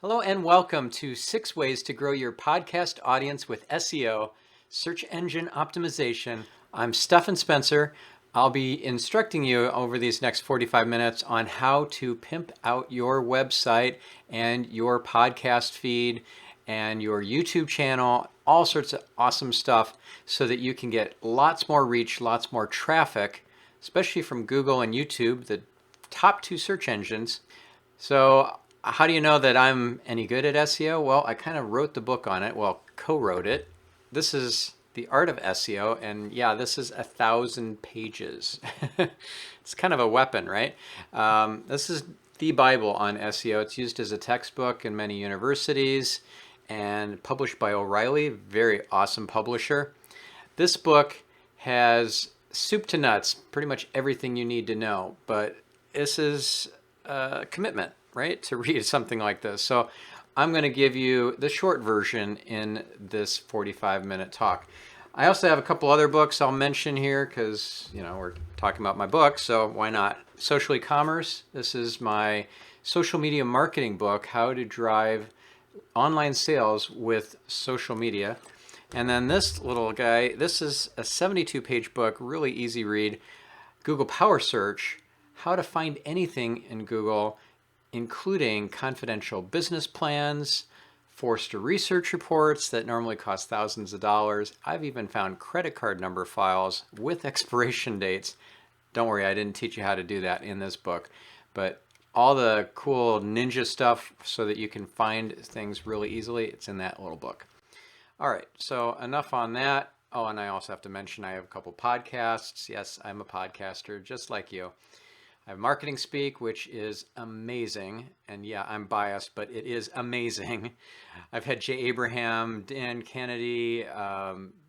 Hello and welcome to 6 Ways to Grow Your Podcast Audience with SEO, Search Engine Optimization. I'm Stefan Spencer. I'll be instructing you over these next 45 minutes on how to pimp out your website and your podcast feed and your YouTube channel, all sorts of awesome stuff so that you can get lots more reach, lots more traffic, especially from Google and YouTube, the top 2 search engines. So how do you know that I'm any good at SEO? Well, I kind of wrote the book on it. Well, co-wrote it. This is The Art of SEO, and yeah, this is 1,000 pages. It's kind of a weapon, right? This is the Bible on SEO. It's used as a textbook in many universities and published by O'Reilly, very awesome publisher. This book has soup to nuts, pretty much everything you need to know, but this is a commitment, right, to read something like this. So I'm going to give you the short version in this 45-minute talk. I also have a couple other books I'll mention here because, we're talking about my book, so why not? Social E-commerce. This is my social media marketing book, How to Drive Online Sales with Social Media. And then this little guy, this is a 72-page book, really easy read, Google Power Search, how to find anything in Google, including confidential business plans, Forrester research reports that normally cost thousands of dollars. I've even found credit card number files with expiration dates. Don't worry, I didn't teach you how to do that in this book, but all the cool ninja stuff so that you can find things really easily, it's in that little book. All right, so enough on that. Oh, and I also have to mention I have a couple podcasts. Yes, I'm a podcaster just like you. I have Marketing Speak, which is amazing. And yeah, I'm biased, but it is amazing. I've had Jay Abraham, Dan Kennedy,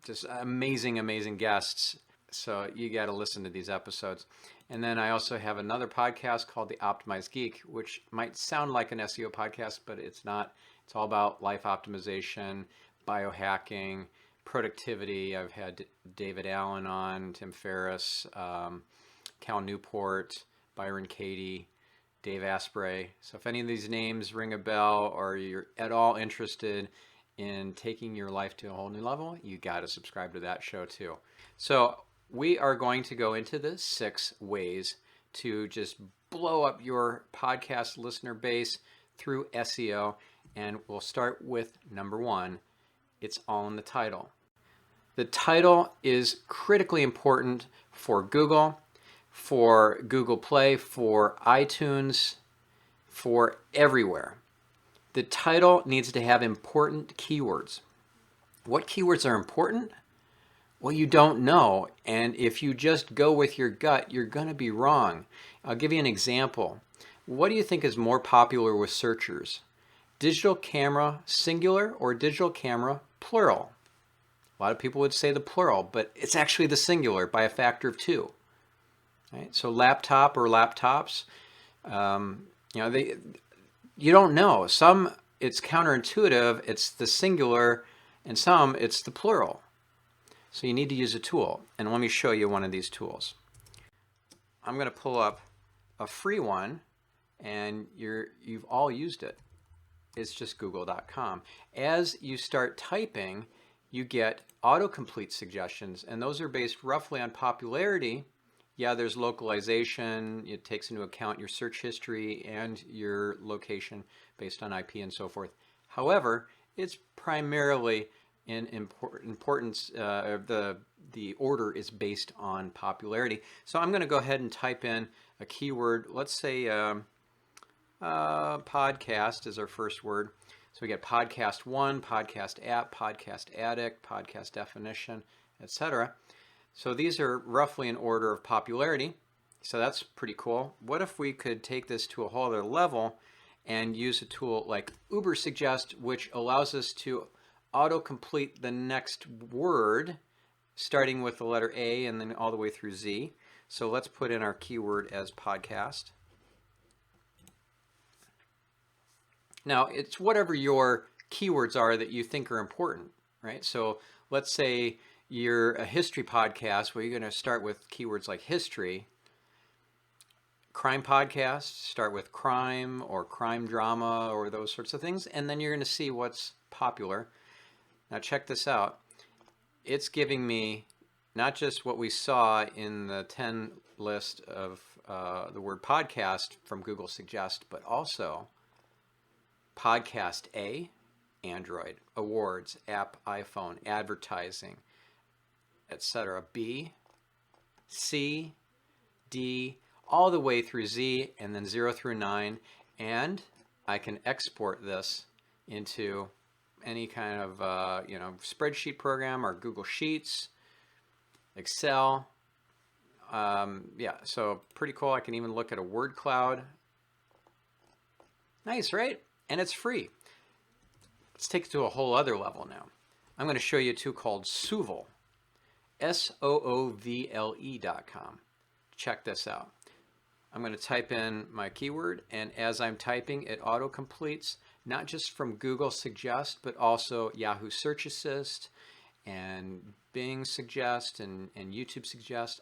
just amazing, amazing guests. So you got to listen to these episodes. And then I also have another podcast called The Optimized Geek, which might sound like an SEO podcast, but it's not. It's all about life optimization, biohacking, productivity. I've had David Allen on, Tim Ferriss, Cal Newport, Byron Katie, Dave Asprey. So if any of these names ring a bell or you're at all interested in taking your life to a whole new level, you got to subscribe to that show too. So we are going to go into the 6 ways to just blow up your podcast listener base through SEO. And we'll start with number 1. It's all in the title. The title is critically important for Google, for Google Play, for iTunes, for everywhere. The title needs to have important keywords. What keywords are important? Well, you don't know. And if you just go with your gut, you're going to be wrong. I'll give you an example. What do you think is more popular with searchers? Digital camera singular or digital camera plural? A lot of people would say the plural, but it's actually the singular by a factor of 2. Right? So laptop or laptops, you don't know. Some it's counterintuitive, it's the singular, and some it's the plural. So you need to use a tool. And let me show you one of these tools. I'm going to pull up a free one, and you've all used it. It's just google.com. As you start typing, you get autocomplete suggestions, and those are based roughly on popularity. Yeah, there's localization. It takes into account your search history and your location based on IP and so forth. However, it's primarily in importance. The order is based on popularity. So I'm going to go ahead and type in a keyword. Let's say podcast is our first word. So we get podcast 1, podcast app, podcast addict, podcast definition, etc. So these are roughly in order of popularity. So that's pretty cool. What if we could take this to a whole other level and use a tool like Ubersuggest, which allows us to autocomplete the next word, starting with the letter A and then all the way through Z. So let's put in our keyword as podcast. Now, it's whatever your keywords are that you think are important, right? So let's say you're a history podcast where you're going to start with keywords like history. crime podcasts, start with crime or crime drama or those sorts of things, and then you're going to see what's popular. Now check this out. It's giving me not just what we saw in the 10 list of the word podcast from Google Suggest, but also podcast A, Android, awards, app, iPhone, advertising, etc. B, C, D, all the way through Z, and then 0 through 9. And I can export this into any kind of spreadsheet program or Google Sheets, Excel. Yeah, so pretty cool. I can even look at a word cloud. Nice, right? And it's free. Let's take it to a whole other level now. I'm going to show you a tool called Soovle, SOOVLE.com. Check this out. I'm going to type in my keyword, and as I'm typing, it auto-completes, not just from Google Suggest, but also Yahoo Search Assist and Bing Suggest and YouTube Suggest,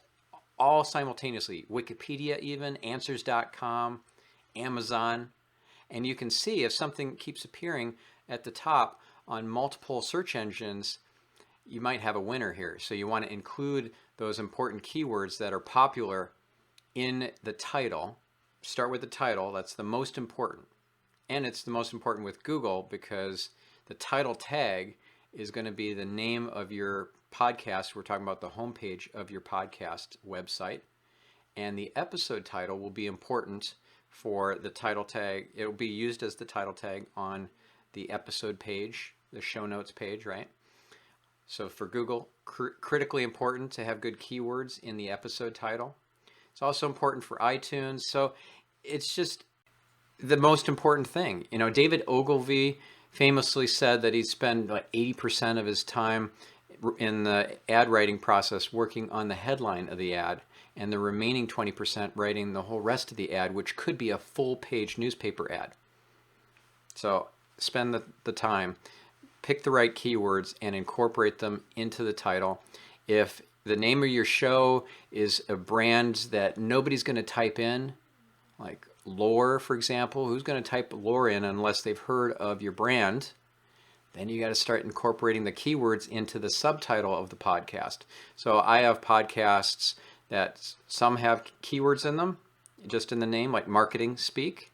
all simultaneously. Wikipedia even, Answers.com, Amazon. And you can see if something keeps appearing at the top on multiple search engines, you might have a winner here. So you want to include those important keywords that are popular in the title. Start with the title. That's the most important. And it's the most important with Google because the title tag is going to be the name of your podcast. We're talking about the homepage of your podcast website. And the episode title will be important for the title tag. It will be used as the title tag on the episode page, the show notes page, right? So for Google, critically important to have good keywords in the episode title. It's also important for iTunes. So it's just the most important thing. You know, David Ogilvy famously said that he'd spend like 80% of his time in the ad writing process working on the headline of the ad, and the remaining 20% writing the whole rest of the ad, which could be a full-page newspaper ad. So spend the time, pick the right keywords, and incorporate them into the title. If the name of your show is a brand that nobody's going to type in, like lore, for example, who's going to type lore in unless they've heard of your brand? Then you got to start incorporating the keywords into the subtitle of the podcast. So I have podcasts that some have keywords in them, just in the name, like marketing speak,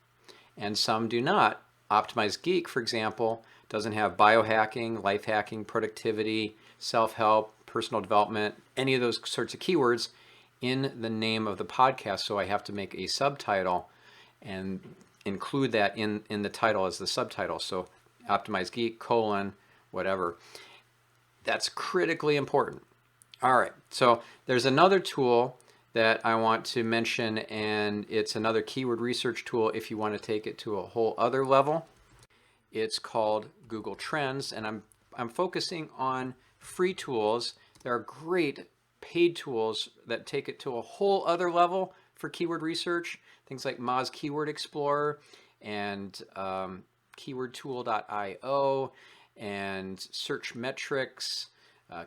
and some do not. Optimized Geek, for example, doesn't have biohacking, life hacking, productivity, self-help, personal development, any of those sorts of keywords in the name of the podcast. So I have to make a subtitle and include that in the title as the subtitle. So Optimized Geek, whatever. That's critically important. All right, so there's another tool that I want to mention, and it's another keyword research tool if you want to take it to a whole other level. It's called Google Trends, and I'm focusing on free tools. There are great paid tools that take it to a whole other level for keyword research. Things like Moz Keyword Explorer and keywordtool.io and Search Metrics,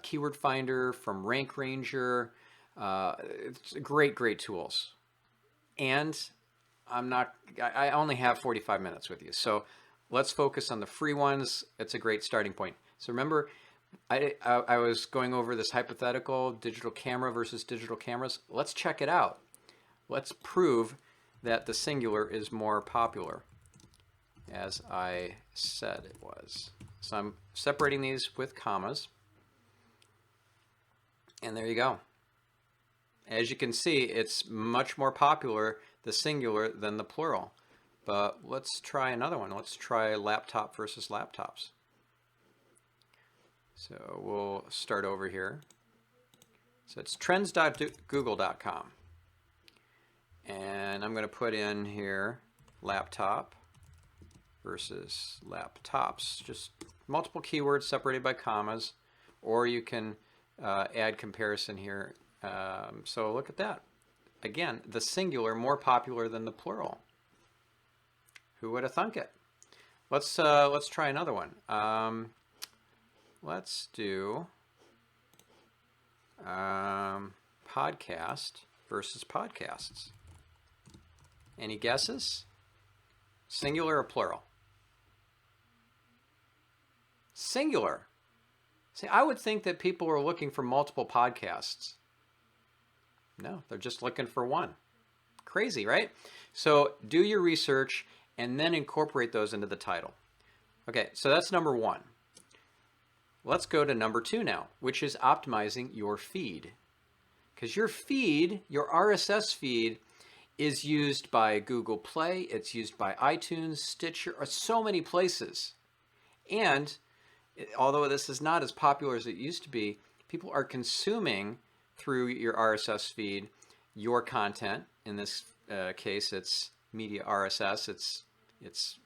Keyword Finder from Rank Ranger. It's great tools. And I only have 45 minutes with you. So let's focus on the free ones. It's a great starting point. So remember, I was going over this hypothetical digital camera versus digital cameras. Let's check it out. Let's prove that the singular is more popular, as I said it was. So I'm separating these with commas. And there you go. As you can see, it's much more popular, the singular, than the plural. But let's try another one. Let's try laptop versus laptops. So we'll start over here. So it's trends.google.com. And I'm going to put in here laptop versus laptops. Just multiple keywords separated by commas. Or you can add comparison here. So look at that. Again, the singular more popular than the plural. Who would have thunk it? Let's try another one. Let's do podcast versus podcasts. Any guesses? Singular or plural? Singular. See, I would think that people are looking for multiple podcasts. No, they're just looking for one. Crazy, right? So do your research and then incorporate those into the title. Okay, so that's number one. Let's go to number two now, which is optimizing your feed. Because your feed, your RSS feed, is used by Google Play, it's used by iTunes, Stitcher, or so many places. And although this is not as popular as it used to be, people are consuming through your RSS feed your content. In this case, it's media RSS, it's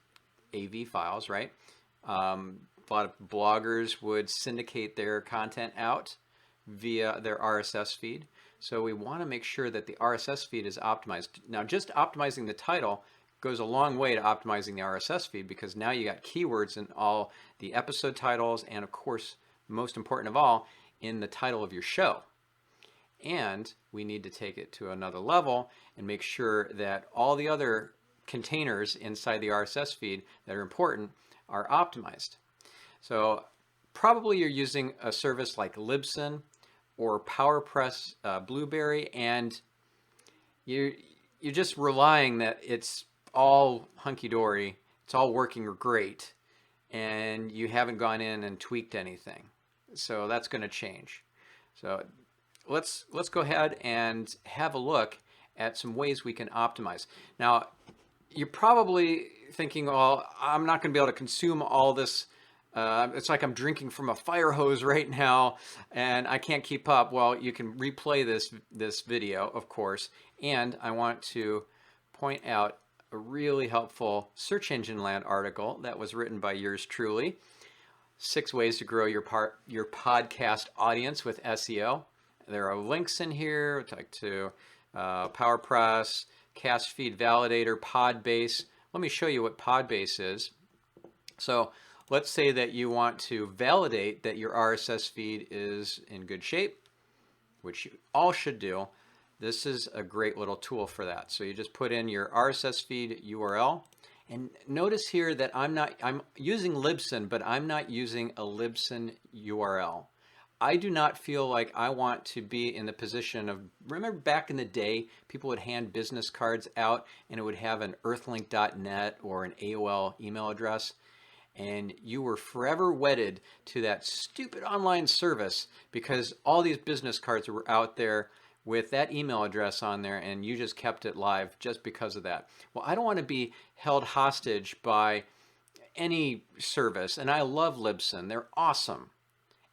AV files, right? A lot of bloggers would syndicate their content out via their RSS feed. So we want to make sure that the RSS feed is optimized. Now, just optimizing the title goes a long way to optimizing the RSS feed, because now you got keywords in all the episode titles, and of course, most important of all, in the title of your show. And we need to take it to another level and make sure that all the other containers inside the RSS feed that are important are optimized. So probably you're using a service like Libsyn or PowerPress Blueberry, and you're just relying that it's all hunky-dory, it's all working great, and you haven't gone in and tweaked anything. So that's going to change. So let's go ahead and have a look at some ways we can optimize. Now, you're probably thinking, well, I'm not going to be able to consume all this. It's like I'm drinking from a fire hose right now, and I can't keep up. Well, you can replay this video, of course, and I want to point out a really helpful Search Engine Land article that was written by yours truly. 6 ways to grow your podcast audience with SEO. There are links in here to PowerPress, Cast Feed Validator, Podbase. Let me show you what Podbase is. So let's say that you want to validate that your RSS feed is in good shape, which you all should do. This is a great little tool for that. So you just put in your RSS feed URL. And notice here that I'm using Libsyn, but I'm not using a Libsyn URL. I do not feel like I want to be in the position of, remember back in the day, people would hand business cards out and it would have an earthlink.net or an AOL email address, and you were forever wedded to that stupid online service because all these business cards were out there with that email address on there, and you just kept it live just because of that. Well, I don't want to be held hostage by any service, and I love Libsyn. They're awesome.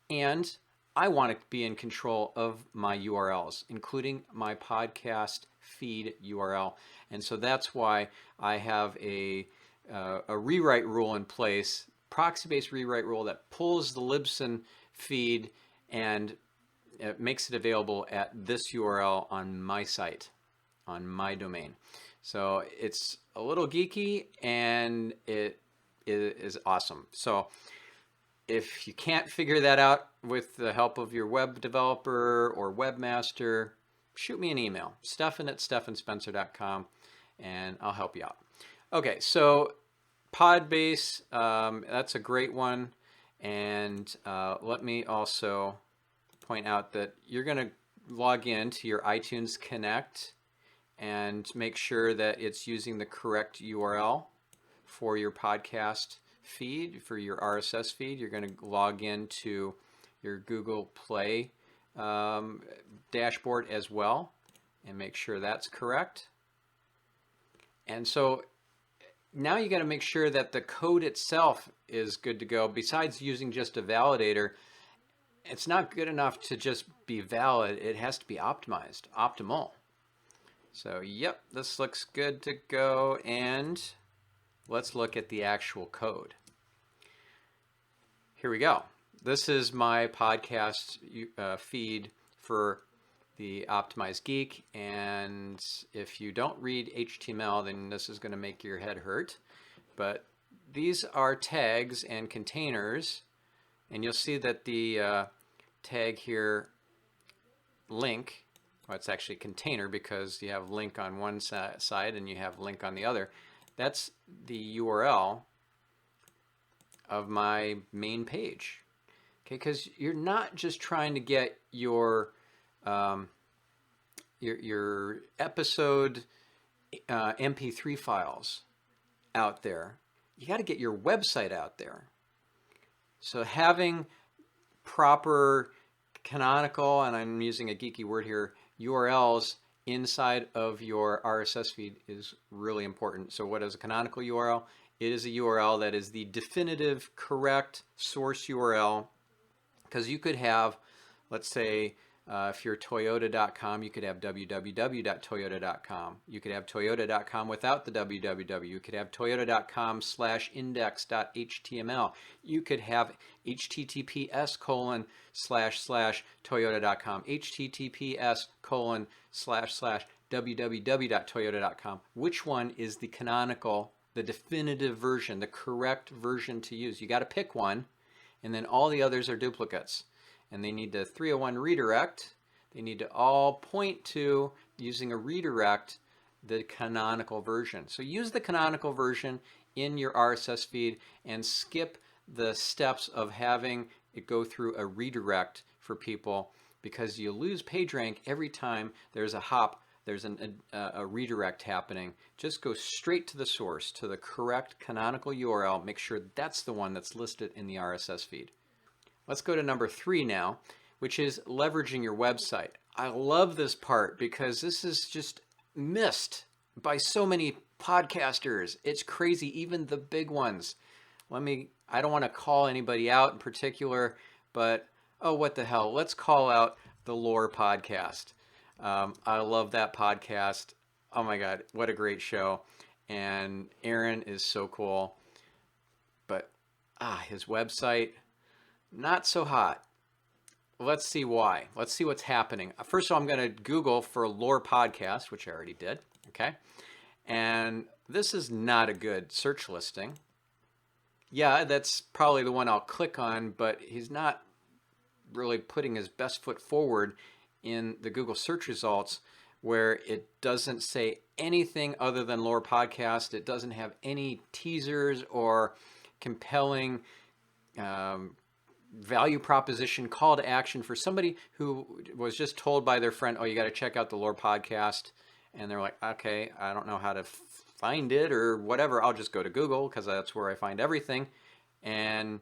And I want to be in control of my URLs, including my podcast feed URL. And so that's why I have a rewrite rule in place, proxy-based rewrite rule that pulls the Libsyn feed and it makes it available at this URL on my site, on my domain. So it's a little geeky and it is awesome. So if you can't figure that out with the help of your web developer or webmaster, shoot me an email, stefan@stefanspencer.com, and I'll help you out. Okay, so Podbase, that's a great one. And let me also point out that you're going to log in to your iTunes Connect and make sure that it's using the correct URL for your podcast feed, for your RSS feed. You're going to log into your Google Play dashboard as well and make sure that's correct. And so now you got to make sure that the code itself is good to go. Besides using just a validator, it's not good enough to just be valid. It has to be optimized, optimal. So, yep, this looks good to go. And let's look at the actual code. Here we go. This is my podcast feed for the Optimized Geek. And if you don't read HTML, then this is going to make your head hurt. But these are tags and containers. And you'll see that the tag here, link, well, it's actually a container because you have link on one side and you have link on the other. That's the URL of my main page. Okay, because you're not just trying to get your episode MP3 files out there. You got to get your website out there. So having proper canonical, and I'm using a geeky word here, URLs inside of your RSS feed is really important. So what is a canonical URL? It is a URL that is the definitive, correct source URL, because you could have, let's say, if you're Toyota.com, you could have www.toyota.com. You could have Toyota.com without the www. You could have Toyota.com/index.html. You could have https://toyota.com, https://www.toyota.com. Which one is the canonical, the definitive version, the correct version to use? You got to pick one, and then all the others are duplicates. And they need to 301 redirect. They need to all point to, using a redirect, the canonical version. So use the canonical version in your RSS feed and skip the steps of having it go through a redirect for people, because you lose page rank every time there's a hop, there's a redirect happening. Just go straight to the source, to the correct canonical URL. Make sure that's the one that's listed in the RSS feed. Let's go to number 3 now, which is leveraging your website. I love this part because this is just missed by so many podcasters. It's crazy, even the big ones. I don't want to call anybody out in particular, but oh, what the hell? Let's call out the Lore podcast. I love that podcast. Oh my God, what a great show. And Aaron is so cool. But his website, not so hot. Let's see why. Let's see what's happening. First of all, I'm going to Google for Lore Podcast, which I already did. Okay. And this is not a good search listing. Yeah, that's probably the one I'll click on, but he's not really putting his best foot forward in the Google search results, where it doesn't say anything other than Lore Podcast. It doesn't have any teasers or compelling value proposition, call to action for somebody who was just told by their friend, oh, you got to check out the Lore podcast. And they're like, okay, I don't know how to find it or whatever. I'll just go to Google because that's where I find everything. And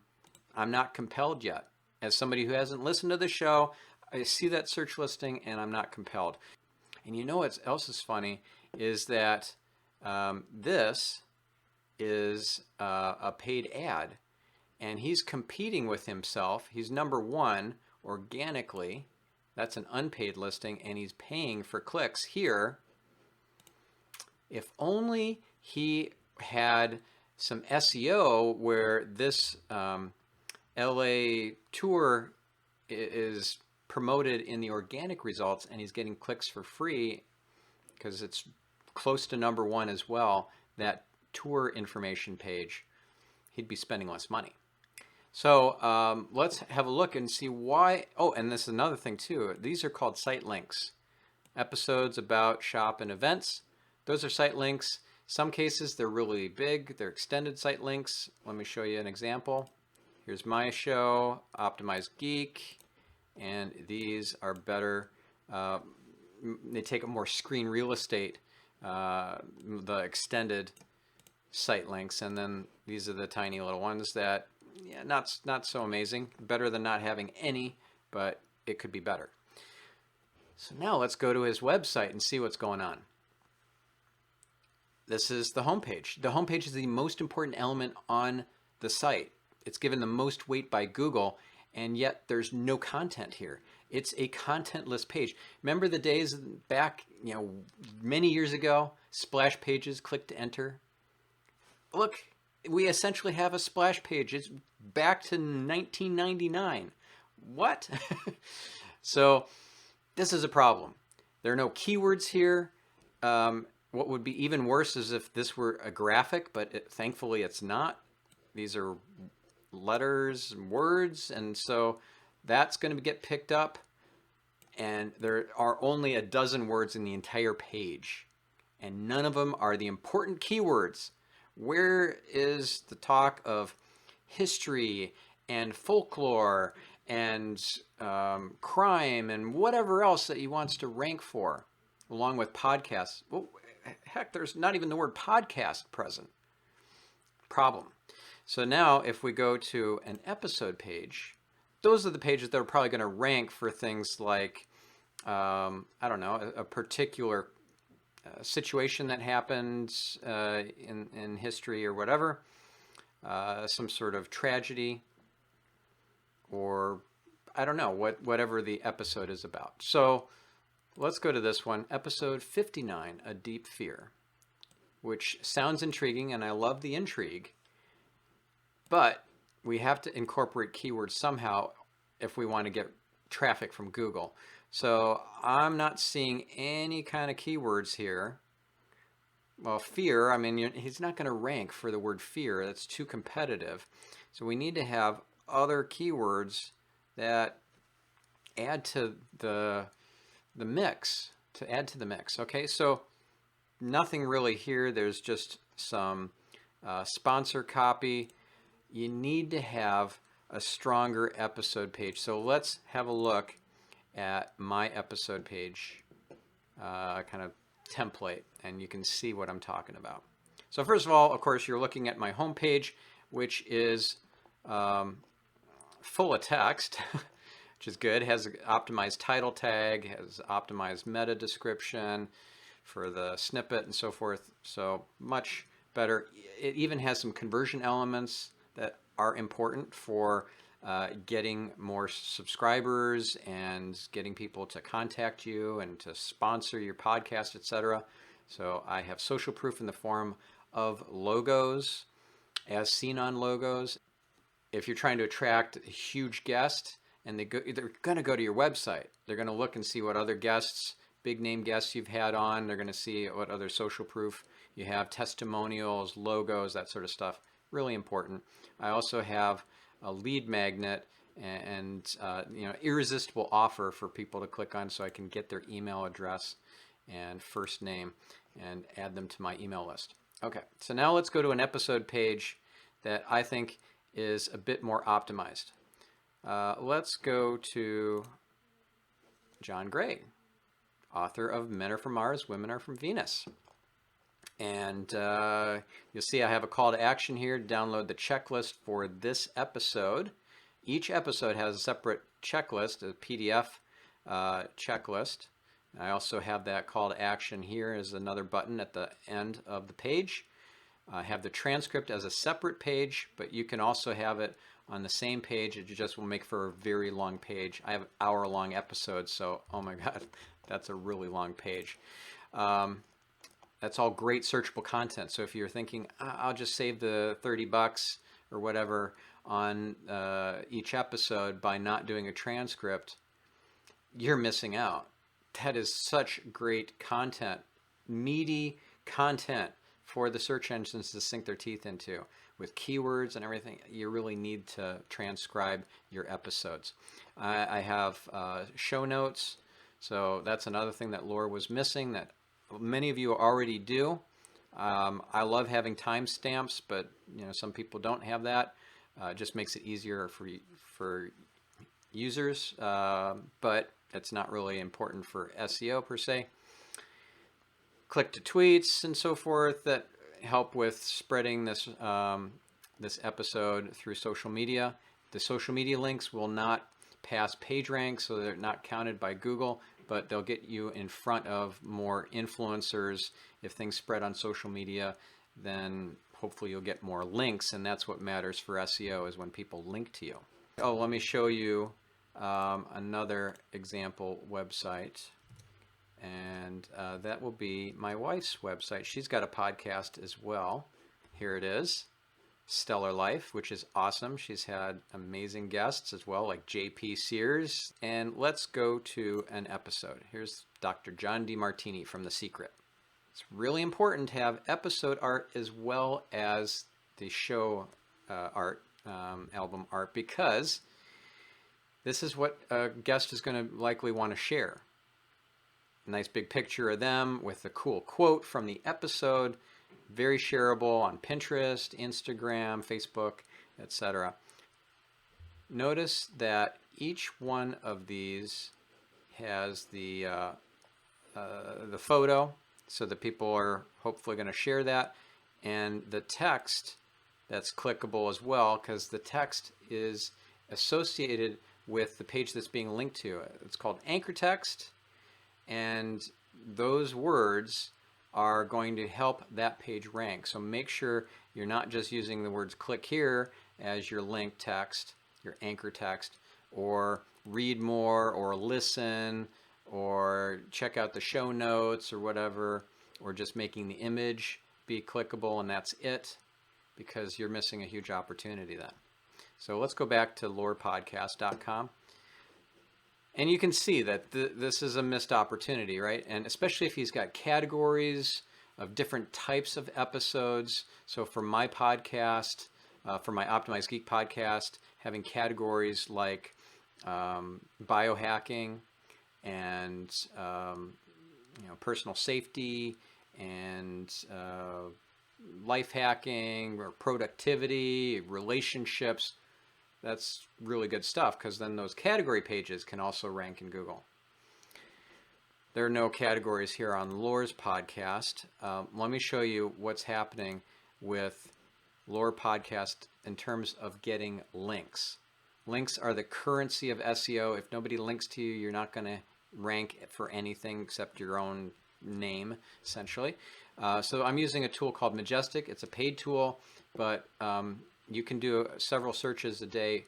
I'm not compelled yet. As somebody who hasn't listened to the show, I see that search listing and I'm not compelled. And you know what else is funny is that this is a paid ad. And he's competing with himself. He's number 1 organically. That's an unpaid listing, and he's paying for clicks here. If only he had some SEO where this LA tour is promoted in the organic results and he's getting clicks for free because it's close to number 1 as well, that tour information page, he'd be spending less money. So let's have a look and see why. Oh, and this is another thing too. These are called site links. Episodes about, shop, and events. Those are site links. Some cases they're really big. They're extended site links. Let me show you an example. Here's my show, Optimized Geek, and these are better. They take up more screen real estate, the extended site links, and then these are the tiny little ones that, yeah, not so amazing. Better than not having any, but it could be better. So now let's go to his website and see what's going on. This is the homepage. The homepage is the most important element on the site. It's given the most weight by Google, and yet there's no content here. It's a contentless page. Remember the days back, many years ago, splash pages, click to enter? Look, we essentially have a splash page. It's back to 1999. What? So this is a problem. There are no keywords here. What would be even worse is if this were a graphic, but thankfully it's not. These are letters and words, and so that's going to get picked up. and there are only a dozen words in the entire page, and none of them are the important keywords. Where is the talk of history and folklore and crime and whatever else that he wants to rank for, along with podcasts? Well, heck, there's not even the word podcast present. Problem. So now if we go to an episode page, those are the pages that are probably going to rank for things like, I don't know, a particular situation that happened in history or whatever, some sort of tragedy, or I don't know, whatever the episode is about. So let's go to this one, episode 59, A Deep Fear, which sounds intriguing, and I love the intrigue, but we have to incorporate keywords somehow if we want to get traffic from Google. So I'm not seeing any kind of keywords here. Well, fear, I mean, he's not going to rank for the word fear. That's too competitive. So we need to have other keywords that add to the mix, Okay, so nothing really here. There's just some sponsor copy. You need to have a stronger episode page. So let's have a look at my episode page kind of template, and you can see what I'm talking about. So first of all, of course, you're looking at my homepage, which is full of text, which is good. It has an optimized title tag, has optimized meta description for the snippet and so forth. So much better. It even has some conversion elements that are important for getting more subscribers and getting people to contact you and to sponsor your podcast, etc. So I have social proof in the form of logos, as seen on logos. If you're trying to attract a huge guest, and they're going to go to your website, they're going to look and see what other guests, big name guests you've had on. They're going to see what other social proof you have, testimonials, logos, that sort of stuff. Really important. I also have a lead magnet and irresistible offer for people to click on, so I can get their email address and first name and add them to my email list. Okay, so now let's go to an episode page that I think is a bit more optimized. Let's go to John Gray, author of Men Are From Mars, Women Are From Venus. And you'll see I have a call to action here to download the checklist for this episode. Each episode has a separate checklist, a PDF checklist. I also have that call to action here as another button at the end of the page. I have the transcript as a separate page, but you can also have it on the same page. It just will make for a very long page. I have hour-long episodes, so oh my God, that's a really long page. That's all great searchable content. So if you're thinking, I'll just save the $30 or whatever on each episode by not doing a transcript, you're missing out. That is such great content, meaty content for the search engines to sink their teeth into with keywords and everything. You really need to transcribe your episodes. I have show notes. So that's another thing that Laura was missing that many of you already do. I love having timestamps, but some people don't have that. It just makes it easier for users, but it's not really important for SEO per se. Click to tweets and so forth that help with spreading this this episode through social media. The social media links will not pass PageRank, so they're not counted by Google, but they'll get you in front of more influencers. If things spread on social media, then hopefully you'll get more links, and that's what matters for SEO, is when people link to you. Oh, let me show you another example website, and that will be my wife's website. She's got a podcast as well. Here it is, Stellar Life, which is awesome. She's had amazing guests as well, like JP Sears. And let's go to an episode. Here's Dr. John DeMartini from The Secret. It's really important to have episode art as well as the show art, album art, because This is what a guest is going to likely want to share. A nice big picture of them with a cool quote from the episode. Very shareable on Pinterest, Instagram, Facebook, etc. Notice that each one of these has the photo, so that people are hopefully going to share that, and the text that's clickable as well, because the text is associated with the page that's being linked to. It's called anchor text, and those words are going to help that page rank. So make sure you're not just using the words click here as your link text, your anchor text, or read more, or listen, or check out the show notes or whatever, or just making the image be clickable and that's it, because you're missing a huge opportunity then. So let's go back to lorepodcast.com. And you can see that this is a missed opportunity, right? And especially if he's got categories of different types of episodes. So for my podcast, for my Optimized Geek podcast, having categories like biohacking and personal safety and life hacking or productivity, relationships. That's really good stuff, because then those category pages can also rank in Google. There are no categories here on Lore's podcast. Let me show you what's happening with Lore Podcast in terms of getting links. Links are the currency of SEO. If nobody links to you, you're not going to rank for anything except your own name, essentially. So I'm using a tool called Majestic. It's a paid tool, but you can do several searches a day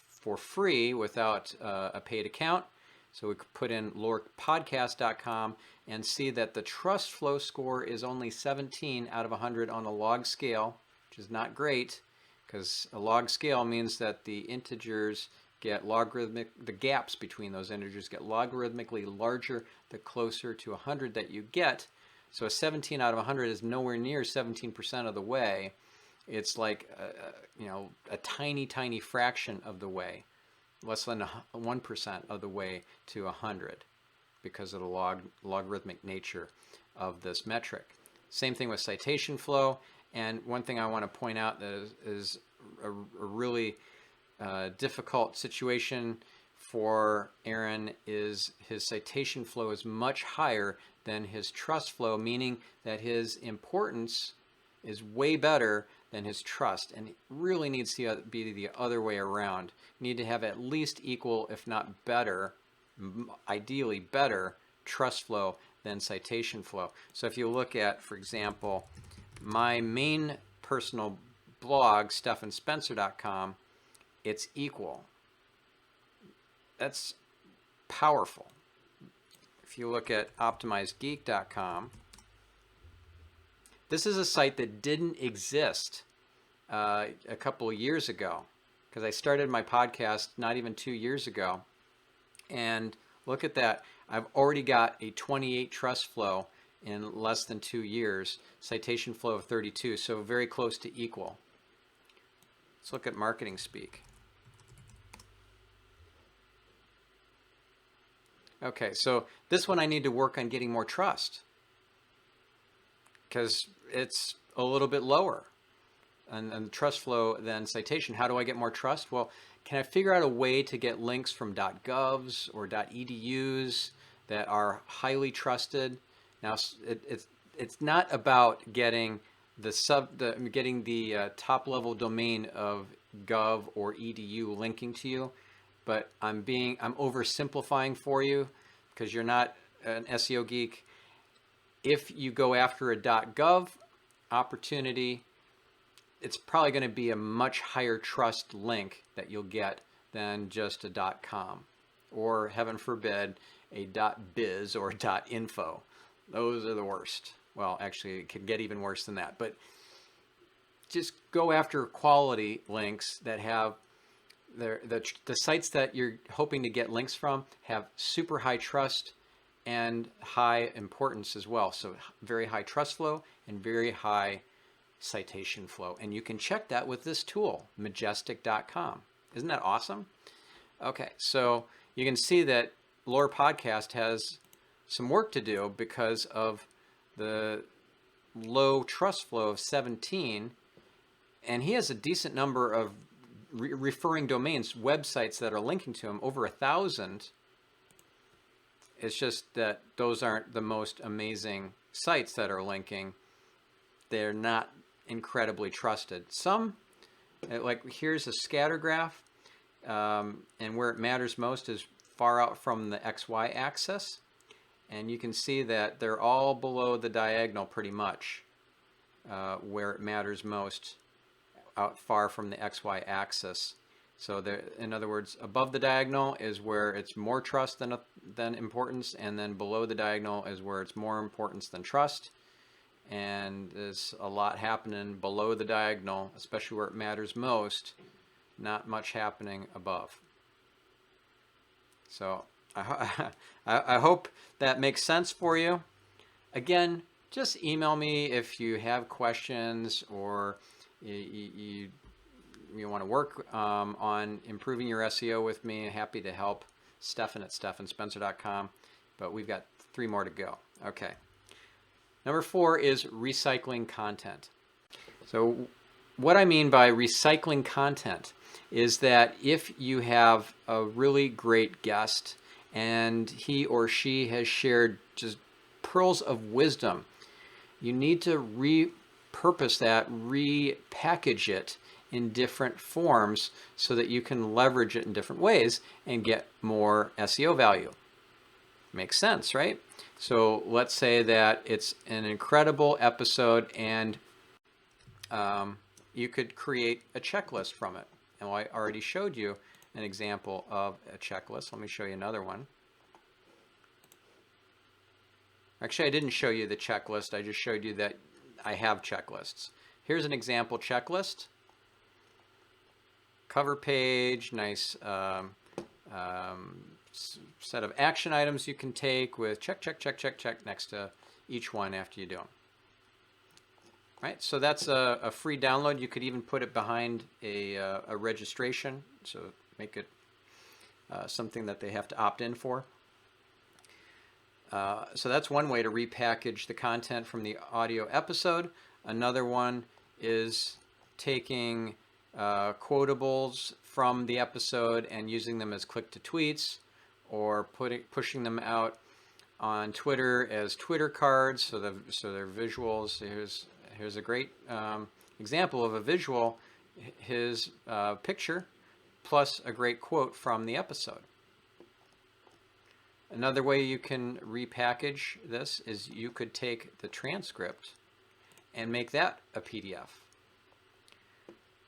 for free without a paid account. So we could put in lorepodcast.com and see that the trust flow score is only 17 out of 100 on a log scale, which is not great, because a log scale means that the integers get the gaps between those integers get logarithmically larger the closer to 100 that you get. So a 17 out of 100 is nowhere near 17% of the way. It's like a tiny, tiny fraction of the way, less than 1% of the way to 100, because of the logarithmic nature of this metric. Same thing with citation flow. And one thing I want to point out that is a really difficult situation for Aaron is his citation flow is much higher than his trust flow, meaning that his importance is way better than his trust, and it really needs to be the other way around. You need to have at least equal, if not better, ideally better, trust flow than citation flow. So if you look at, for example, my main personal blog, stephanspencer.com, it's equal. That's powerful. If you look at optimizedgeek.com, this is a site that didn't exist a couple of years ago, because I started my podcast not even 2 years ago. And look at that. I've already got a 28 trust flow in less than 2 years, citation flow of 32, so very close to equal. Let's look at marketing speak. Okay, so this one I need to work on getting more trust, because it's a little bit lower and trust flow than citation. How do I get more trust? Well, can I figure out a way to get links from .govs or .edus that are highly trusted? Now, it's not about getting the top level domain of gov or edu linking to you, but I'm oversimplifying for you, because you're not an SEO geek. If you go after a .gov opportunity, it's probably going to be a much higher trust link that you'll get than just a .com, or heaven forbid, a .biz or .info. Those are the worst. Well, actually, it could get even worse than that. But just go after quality links that have the sites that you're hoping to get links from have super high trust and high importance as well. So very high trust flow and very high citation flow. And you can check that with this tool, majestic.com. Isn't that awesome? Okay, so you can see that Lore Podcast has some work to do because of the low trust flow of 17, and he has a decent number of referring domains, websites that are linking to him, over 1,000. It's just that those aren't the most amazing sites that are linking. They're not incredibly trusted. Some, like here's a scatter graph, and where it matters most is far out from the XY axis. And you can see that they're all below the diagonal pretty much, where it matters most, out far from the XY axis. So in other words, above the diagonal is where it's more trust than importance, and then below the diagonal is where it's more importance than trust. And there's a lot happening below the diagonal, especially where it matters most, not much happening above. So I hope that makes sense for you. Again, just email me if you have questions or you want to work on improving your SEO with me. Happy to help. Stefan at stefanspencer.com. But we've got 3 more to go. Okay. Number 4 is recycling content. So what I mean by recycling content is that if you have a really great guest and he or she has shared just pearls of wisdom, you need to repurpose that, repackage it in different forms so that you can leverage it in different ways and get more SEO value. Makes sense, right? So let's say that it's an incredible episode and you could create a checklist from it. And I already showed you an example of a checklist. Let me show you another one. Actually, I didn't show you the checklist. I just showed you that I have checklists. Here's an example checklist. Cover page, nice set of action items you can take with check, check, check, check, check next to each one after you do them. Right, so that's a free download. You could even put it behind a registration, so make it something that they have to opt in for. So that's one way to repackage the content from the audio episode. Another one is taking quotables from the episode and using them as click-to-tweets, or pushing them out on Twitter as Twitter cards, so they're visuals. Here's a great example of a visual, his picture, plus a great quote from the episode. Another way you can repackage this is you could take the transcript and make that a PDF.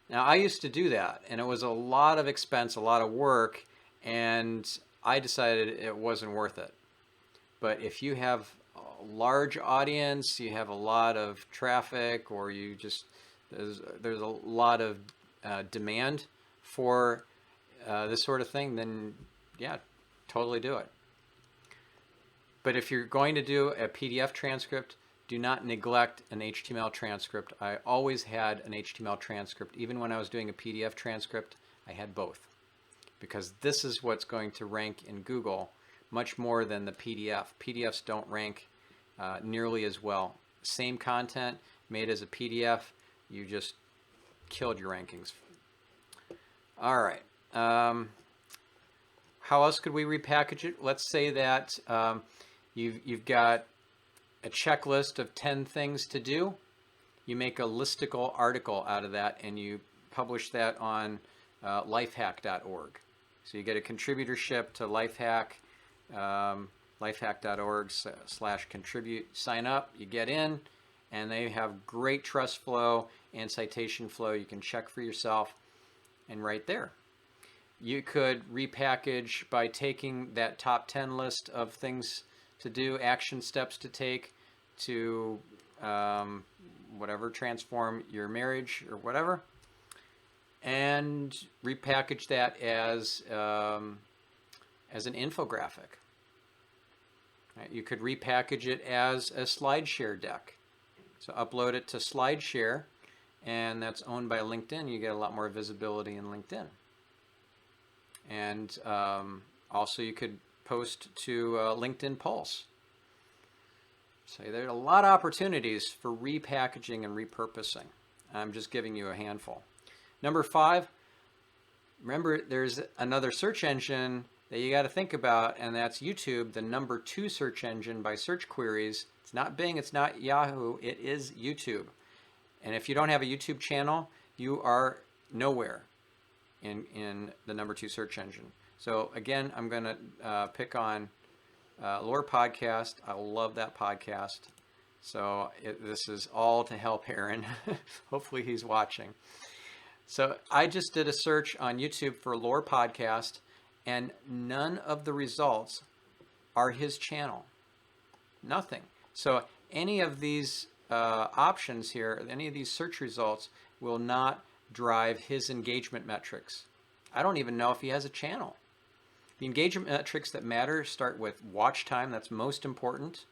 Now, I used to do that, and it was a lot of expense, a lot of work, and I decided it wasn't worth it. But if you have a large audience, you have a lot of traffic, or you just there's a lot of demand for this sort of thing, then yeah, totally do it. But if you're going to do a PDF transcript, do not neglect an HTML transcript. I always had an HTML transcript. Even when I was doing a PDF transcript, I had both. Because this is what's going to rank in Google much more than the PDF. PDFs don't rank nearly as well. Same content made as a PDF, you just killed your rankings. All right. How else could we repackage it? Let's say that you've got a checklist of 10 things to do. You make a listicle article out of that and you publish that on lifehack.org. So you get a contributorship to Lifehack, lifehack.org/contribute. Sign up, you get in, and they have great trust flow and citation flow. You can check for yourself, and right there. You could repackage by taking that top 10 list of things to do, action steps to take to whatever, transform your marriage or whatever, and repackage that as an infographic. Right? You could repackage it as a SlideShare deck. So upload it to SlideShare, and that's owned by LinkedIn. You get a lot more visibility in LinkedIn. And also you could post to LinkedIn Pulse. So there's a lot of opportunities for repackaging and repurposing. I'm just giving you a handful. Number 5, remember there's another search engine that you got to think about, and that's YouTube, the number 2 search engine by search queries. It's not Bing, it's not Yahoo, it is YouTube. And if you don't have a YouTube channel, you are nowhere in the number 2 search engine. So again, I'm going to pick on Lore Podcast. I love that podcast. So this is all to help Aaron. Hopefully he's watching. So I just did a search on YouTube for Lore Podcast, and none of the results are his channel. Nothing. So any of these options here, any of these search results will not drive his engagement metrics. I don't even know if he has a channel. The engagement metrics that matter start with watch time. That's most important.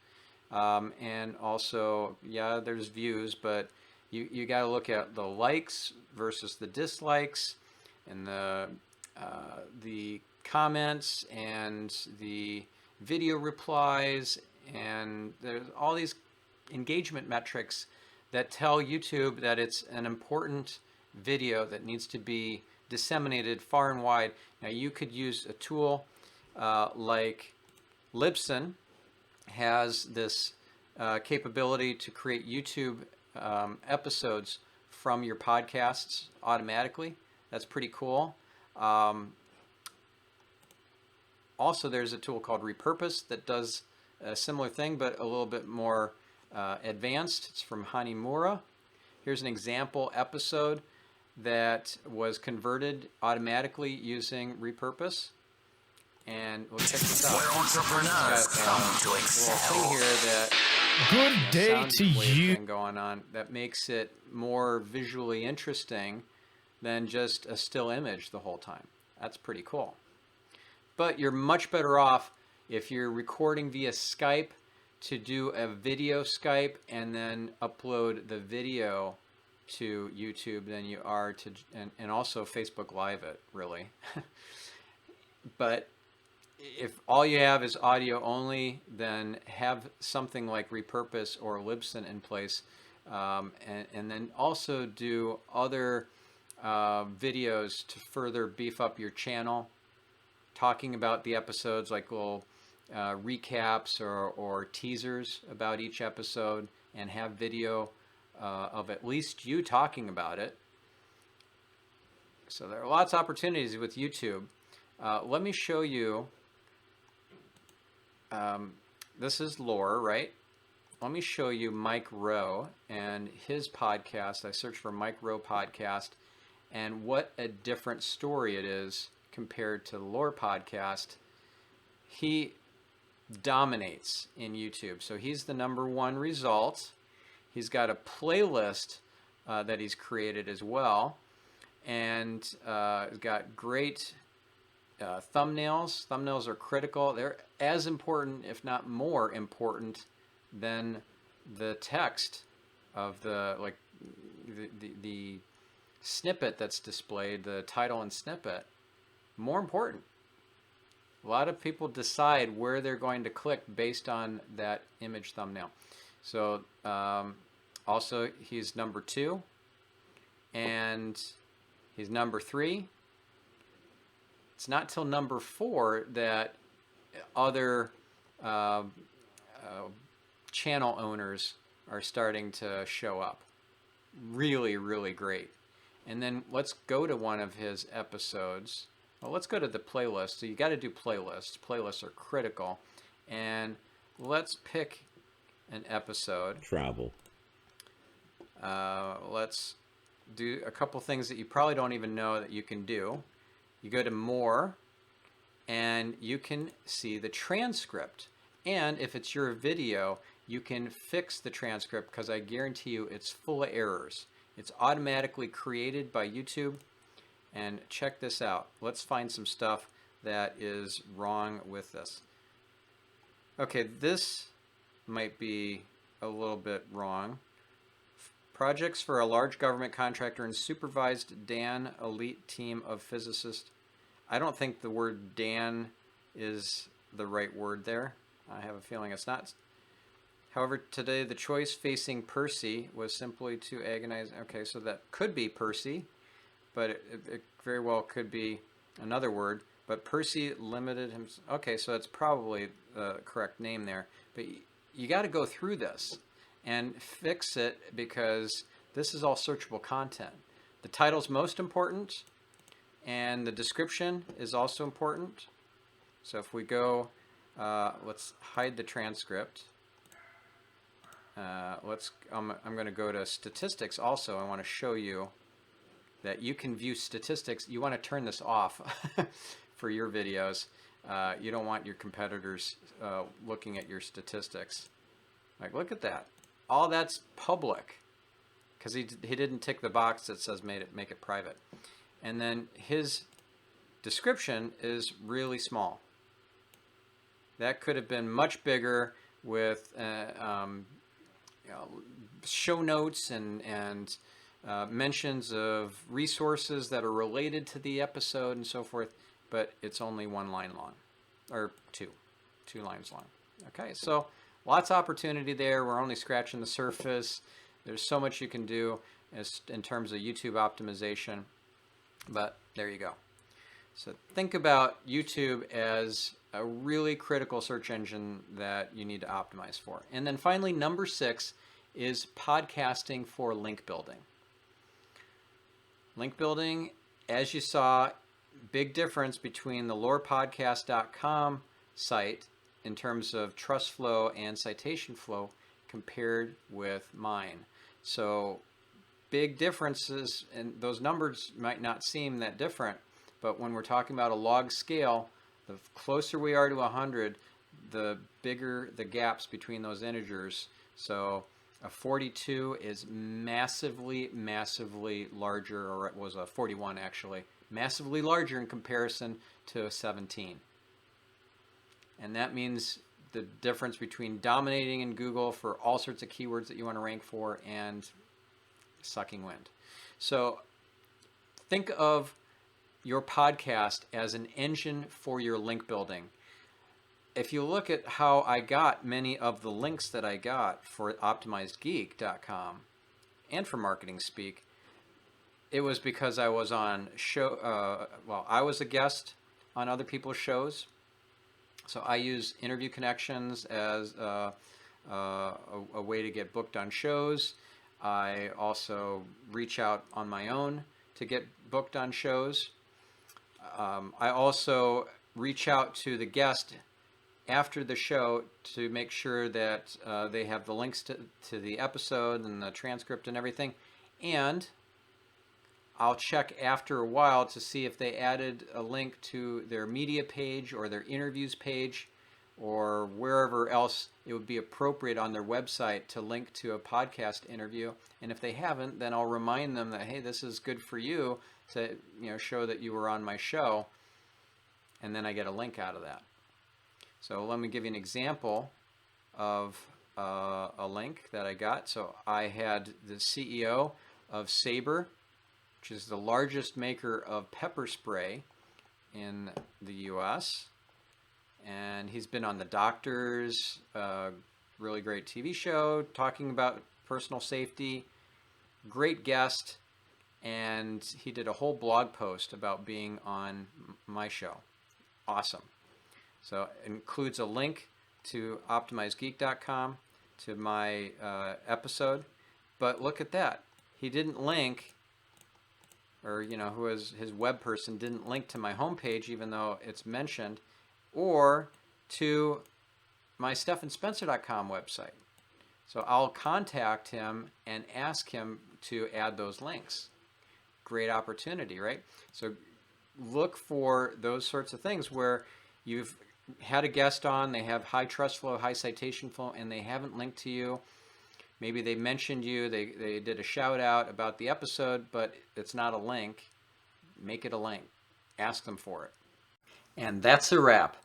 And also, yeah, there's views, but you got to look at the likes versus the dislikes, and the comments and the video replies, and there's all these engagement metrics that tell YouTube that it's an important video that needs to be disseminated far and wide. Now you could use a tool like Libsyn has this capability to create YouTube episodes from your podcasts automatically. That's pretty cool. Also, there's a tool called Repurpose that does a similar thing, but a little bit more advanced. It's from Hanimura. Here's an example episode that was converted automatically using Repurpose. And we'll check this out. Where entrepreneurs come to excel. Little thing here that good day to you. Thing going on that makes it more visually interesting than just a still image the whole time. That's pretty cool. But you're much better off if you're recording via Skype to do a video Skype and then upload the video to YouTube than you are to, and also Facebook Live it, really. But if all you have is audio only, then have something like Repurpose or Libsyn in place, and then also do other videos to further beef up your channel, talking about the episodes, like little recaps or teasers about each episode, and have video of at least you talking about it. So there are lots of opportunities with YouTube. Let me show you. This is Lore, right? Let me show you Mike Rowe and his podcast. I searched for Mike Rowe podcast, and what a different story it is compared to the Lore podcast. He dominates in YouTube. So he's the number 1 result. He's got a playlist that he's created as well, and he's got great thumbnails. Thumbnails are critical. They're as important, if not more important, than the text of the snippet that's displayed, the title and snippet. More important. A lot of people decide where they're going to click based on that image thumbnail. So also he's number 2, and he's number 3. It's not till number 4 that other channel owners are starting to show up. Really, really great. And then let's go to one of his episodes. Well, let's go to the playlist. So you got to do playlists. Playlists are critical. And let's pick an episode. Travel. Let's do a couple things that you probably don't even know that you can do. You go to More, and you can see the transcript. And if it's your video, you can fix the transcript, because I guarantee you it's full of errors. It's automatically created by YouTube. And check this out. Let's find some stuff that is wrong with this. Okay, this might be a little bit wrong. Projects for a large government contractor and supervised Dan elite team of physicists. I don't think the word Dan is the right word there. I have a feeling it's not. However, today the choice facing Percy was simply to agonize. Okay, so that could be Percy, but it very well could be another word. But Percy limited himself. Okay, so that's probably the correct name there. But you got to go through this and fix it, because this is all searchable content. The title's most important, and the description is also important. So if we go, let's hide the transcript. I'm going to go to statistics also. I want to show you that you can view statistics. You want to turn this off for your videos. You don't want your competitors looking at your statistics. Like, look at that. All that's public, because he didn't tick the box that says make it private. And then his description is really small. That could have been much bigger with show notes and mentions of resources that are related to the episode and so forth, but it's only 1 line long, or two lines long. Okay, so lots of opportunity there. We're only scratching the surface. There's so much you can do in terms of YouTube optimization, but there you go. So think about YouTube as a really critical search engine that you need to optimize for. And then finally, number 6 is podcasting for link building. Link building, as you saw, big difference between the lorepodcast.com site in terms of trust flow and citation flow compared with mine. So big differences, and those numbers might not seem that different, but when we're talking about a log scale, the closer we are to 100, the bigger the gaps between those integers. So a 42 is massively, massively larger, or it was a 41 actually, massively larger in comparison to a 17. And that means the difference between dominating in Google for all sorts of keywords that you want to rank for and sucking wind. So think of your podcast as an engine for your link building. If you look at how I got many of the links that I got for OptimizedGeek.com and for Marketing Speak, it was because I was on I was a guest on other people's shows. So I use interview connections as a way to get booked on shows. I also reach out on my own to get booked on shows. I also reach out to the guest after the show to make sure that they have the links to the episode and the transcript and everything. And I'll check after a while to see if they added a link to their media page or their interviews page or wherever else it would be appropriate on their website to link to a podcast interview. And if they haven't, then I'll remind them that, hey, this is good for you to show that you were on my show, and then I get a link out of that. So let me give you an example of a link that I got. So I had the CEO of Sabre, which is the largest maker of pepper spray in the US. And he's been on The Doctors, really great TV show, talking about personal safety. Great guest. And he did a whole blog post about being on my show. Awesome. So it includes a link to OptimizeGeek.com, to my episode. But look at that. He didn't link, or who is his web person didn't link to my homepage, even though it's mentioned, or to my StephanSpencer.com website. So I'll contact him and ask him to add those links. Great opportunity, right? So look for those sorts of things where you've had a guest on, they have high trust flow, high citation flow, and they haven't linked to you. Maybe they mentioned you, they did a shout out about the episode, but it's not a link. Make it a link. Ask them for it. And that's a wrap.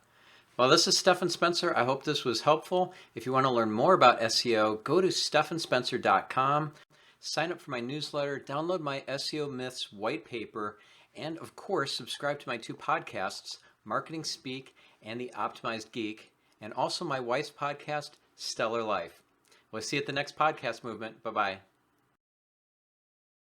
Well, this is Stephan Spencer. I hope this was helpful. If you want to learn more about SEO, go to stephanspencer.com, sign up for my newsletter, download my SEO Myths white paper, And of course, subscribe to my 2 podcasts, Marketing Speak and The Optimized Geek, and also my wife's podcast, Stellar Life. We'll see you at the next podcast movement. Bye-bye.